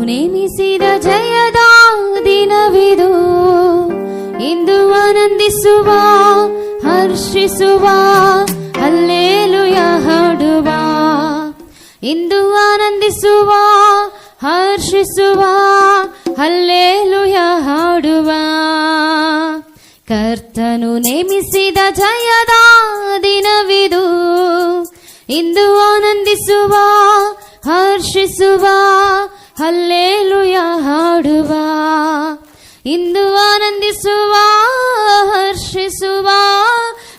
ನೇಮಿಸಿದ ಜಯದ ದಿನವಿದು. ಇಂದು ಆನಂದಿಸುವ, ಹರ್ಷಿಸುವ, ಹಲ್ಲೆಲೂಯ ಹಾಡುವ. ಇಂದು ಆನಂದಿಸುವ, ಹರ್ಷಿಸುವ, ಹಲ್ಲೆಲೂಯ ಹಾಡುವ. ಕರ್ತನು ನೇಮಿಸಿದ ಜಯದ ದಿನವಿದು. ಇಂದು ಆನಂದಿಸುವ, ಹರ್ಷಿಸುವ, ಹಲ್ಲೆಲೂಯ ಹಾಡುವ. ಇಂದು ಆನಂದಿಸುವ, ಹರ್ಷಿಸುವ,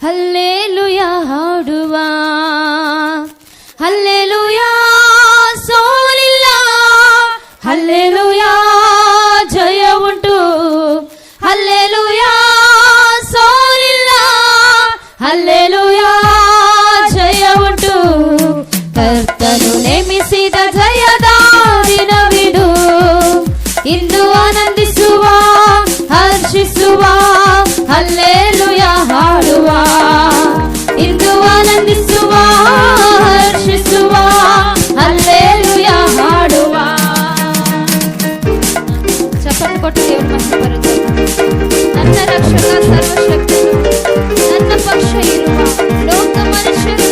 ಹಲ್ಲೆಲೂಯ ಹಾಡುವ. ಹಲ್ಲೆಲೂಯ ಸೋಲಿಲ್ಲ, ಹಲ್ಲೆಲೂಯ ಜಯ ಉಂಟು. ಹಲ್ಲೆಲೂಯ ಸೋಲಿಲ್ಲ, ಹಲ್ಲೆಲೂಯ ಜಯ ಉಂಟು. ಕರ್ತನು ನೇಮಿಸಿದ ಜಯದ ದಿನವಿದು. ಇಂದು ಆನಂದಿಸುವ, ಹರ್ಷಿಸುವ, ಹಲ್ಲೆಲೂಯ ಹಾಡುವ. ಇಂದು ಆನಂದಿಸುವ, ಹರ್ಷಿಸುವ, ಹಲ್ಲೆಲೂಯ ಹಾಡುವ. ಚಪ್ಪಲಿ ಕೊಟ್ಟು ದೇವರು ಮಹಿಮೆ ಬರುತ್ತೆ. ನನ್ನ ರಕ್ಷಕ ಸರ್ವಶಕ್ತನು, ನನ್ನ ಪಕ್ಷ ಇರುವ ಲೋಕ ಮನುಷ್ಯರು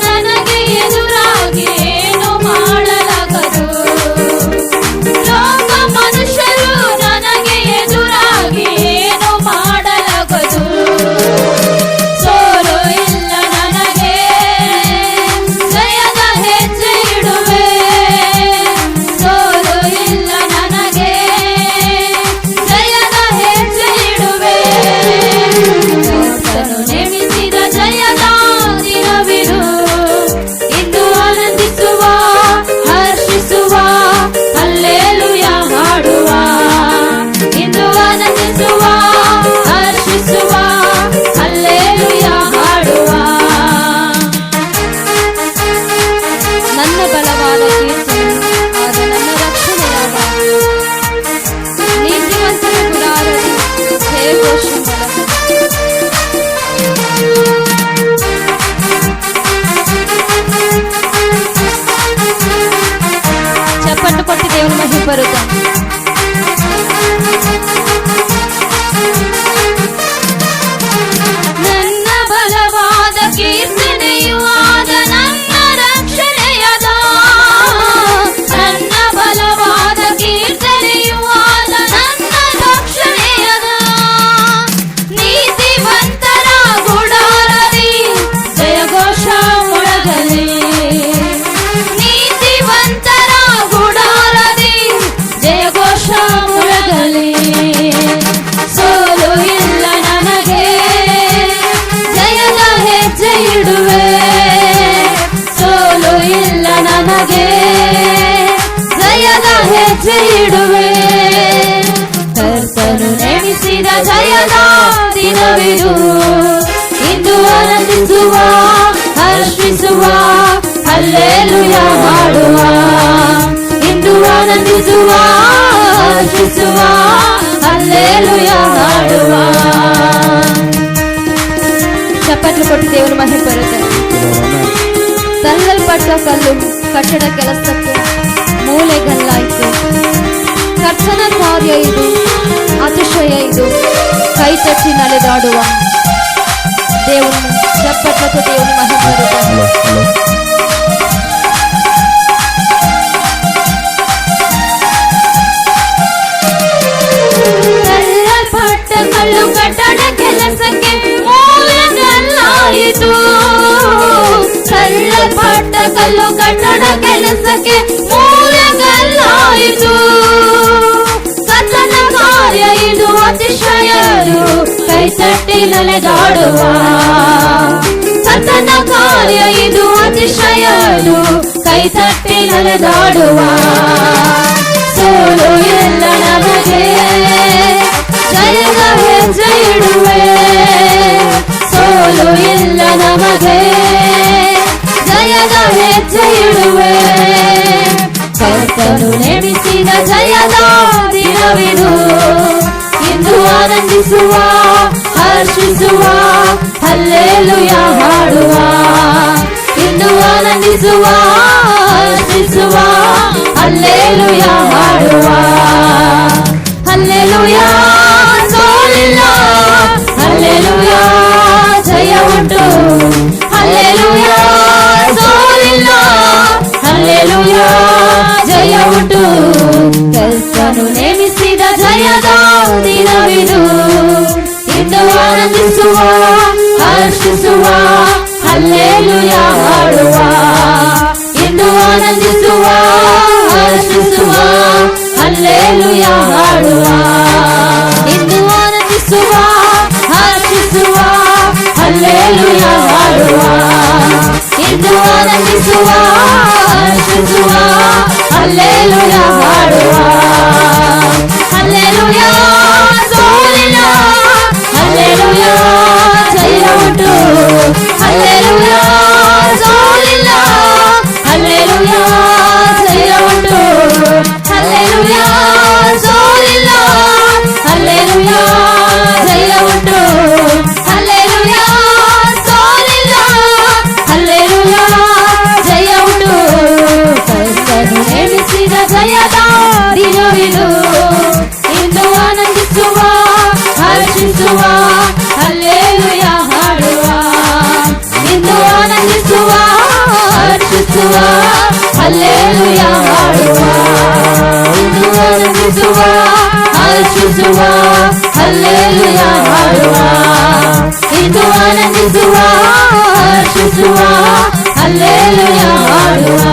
ನನಗೆ ಎದುರಾಗಿ ಏನು ಮಾಡಲಾಗದು. ದೇವರು ನಾಮವನ್ನು ಬರುತ್ತೆ. ನನ್ನ ಬಲವಾದ ಕೀರ್ತನೆಯು ಆದ ನನ್ನ ರಕ್ಷಣೆಯದ. ನನ್ನ ಬಲವಾದ ಕೀರ್ತನೆಯು ಆದ ನನ್ನ ರಕ್ಷಣೆಯದ. ನೀತಿವಂತರ ಗುಡಾರದಿ ಜಯಘೋಷ ಮೊಳಗಲಿ. ನೀತಿವಂತರ ಗುಡಾರದಿ ಜಯಘೋಷ ಮೊಳಗಲಿ. ಸೋಲು ಇಲ್ಲ ನನಗೆ, ಜಯದ ಹೆಜ್ಜೆ ಇಡುವೆ. ಸೋಲು ಇಲ್ಲ ನನಗೆ, ಜಯದ ಹೆಜ್ಜೆ ಇಡುವೆ. ಕರ್ತನು ನೇಮಿಸಿದ ಜಯದ ದಿನವಿದು. ಇಂದು ಆನಂದಿಸುವ, ಹರ್ಷಿಸುವ, ಹಲ್ಲೆಲೂಯ ಹಾಡುವ. ಇಂದು ಆನಂದಿಸುವ, ಹರ್ಷಿಸುವ, ಹಲ್ಲೆಲೂಯ ಹಾಡುವ. ಚಪ್ಪಲಿ ಕೊಟ್ಟು ದೇವರು ಮಹಿಮೆ ಬರುತ್ತೆ. ತಳ್ಳಲ್ಪಟ್ಟ ಕಲ್ಲು ಕಟ್ಟಡ ಕೆಲಸಕ್ಕೆ ಮೂಲೆಗಲ್ಲಾಯಿತು. ಕರ್ತನ ಕಾರ್ಯ ಇದು, ಅತಿಶಯ ಇದು, ಕೈ ತಚ್ಚಿ ನಲಿದಾಡುವ. ದೇವರು ಚಪ್ಪಟ್ಲಕ್ಕೆ ದೇವರು ಮಹಿಮೆ ಬರುತ್ತೆ. ತಳ್ಳಲ್ಪಟ್ಟ ಕಲ್ಲು ಕಟ್ಟಡ ಕೆಲಸಕ್ಕೆ ಮೂಲೆಗಲ್ಲಾಯಿತು. ತಳ್ಳಲ್ಪಟ್ಟ ಕಲ್ಲು ಕಟ್ಟಡ ಕೆಲಸಕ್ಕೆ ಮೂಲೆಗಲ್ಲಾಯಿತು. ಕರ್ತನ ಕಾರ್ಯ ಇದು, ಅತಿಶಯ ಇದು, ಕೈ ತಟ್ಟಿ ನಲಿದಾಡುವ. ಕರ್ತನ ಕಾರ್ಯ ಇದು, ಅತಿಶಯನು ಕೈ ತಟ್ಟಿ ನಡೆದಾಡುವ ಸೋಲು ಎಲ್ಲ ನಮಗೆ ಜಯದ ಹೆಜ್ಜೆ ಇಡುವೆ ಸೋಲು ಇಲ್ಲ ನಮಗೆ ಜಯದ ಹೆಜ್ಜೆ ಇಡುವೆ ಕರ್ತನು ನೇಮಿಸಿದ ಜಯದ ದಿನವಿದು ಇಂದು ಆನಂದಿಸುವ ಹರ್ಷಿಸುವ ಹಲ್ಲೆಲೂಯ ಹಾಡುವ ಇಂದು ಆನಂದಿಸುವ ಹರ್ಷಿಸುವ ಹಲ್ಲೆಲೂಯ ಹಾಡುವ ಹಲ್ಲೆಲೂಯ ಸೋಲಿಲ್ಲ ಹಲ್ಲೆಲೂಯ ಜಯ ಉಂಟು ಹಲ್ಲೆಲೂಯ ಸೋಲಿಲ್ಲ ಹಲ್ಲೆಲೂಯ ಜಯ ಉಂಟು ಕರ್ತನು ನೇಮಿಸಿದ ಜಯದ ದಿನವಿದು ಇಂದು ಆನಂದಿಸುವ ಹರ್ಷಿಸುವ ಹಲ್ಲೆಲೂಯ ಹಾಡುವ ಇಂದು ಆನಂದಿಸುವ ಹರ್ಷಿಸುವ ಹಲ್ಲೆಲೂಯ ಹಾಡುವ ಇಂದು ಆನಂದಿಸುವ ಹರ್ಷಿಸುವ ಹಲ್ಲೆಲೂಯ ಹಾಡುವ ಇಂದು ಆನಂದಿಸುವ ಹರ್ಷಿಸುವ ಹಲ್ಲೆಲೂಯ ಹಾಡುವ ಹಲ್ಲೆಲೂಯ ಸೋಲಿಲ್ಲ ಹಲ್ಲೆಲೂಯ ಜಯ ಉಂಟು ಹಲ್ಲೆಲೂಯ ಸೋಲಿಲ್ಲ ಹಲ್ಲೆಲೂಯ ಜಯ ಉಂಟು ಹಲ್ಲೆಲೂಯ ಸೋಲಿಲ್ಲ ಹಲ್ಲೆಲೂಯ ಜಯ ಉಂಟು ಹಲ್ಲೆಲೂಯ ಸೋಲಿಲ್ಲ ಹಲ್ಲೆಲೂಯ ಜಯ ಉಂಟು ಕರ್ತನು ನೇಮಿಸಿದ ಜಯದ ದಿನವಿದು ಇಂದು ಆನಂದಿಸುವ ಹರ್ಷಿಸುವ ಹಲ್ಲೆಲೂಯ ಹಾಡುವ ಇಂದು ಆನಂದಿಸುವ ಹರ್ಷಿಸುವ ಹಲ್ಲೆಲೂಯ ಹಾಡುವ ಇಂದು ಆನಂದಿಸುವ ಹರ್ಷಿಸುವ ಹಲ್ಲೆಲೂಯ ಹಾಡುವ ಇಂದು ಆನಂದಿಸುವ ಹರ್ಷಿಸುವ ಹಲ್ಲೆಲೂಯ ಹಾಡುವ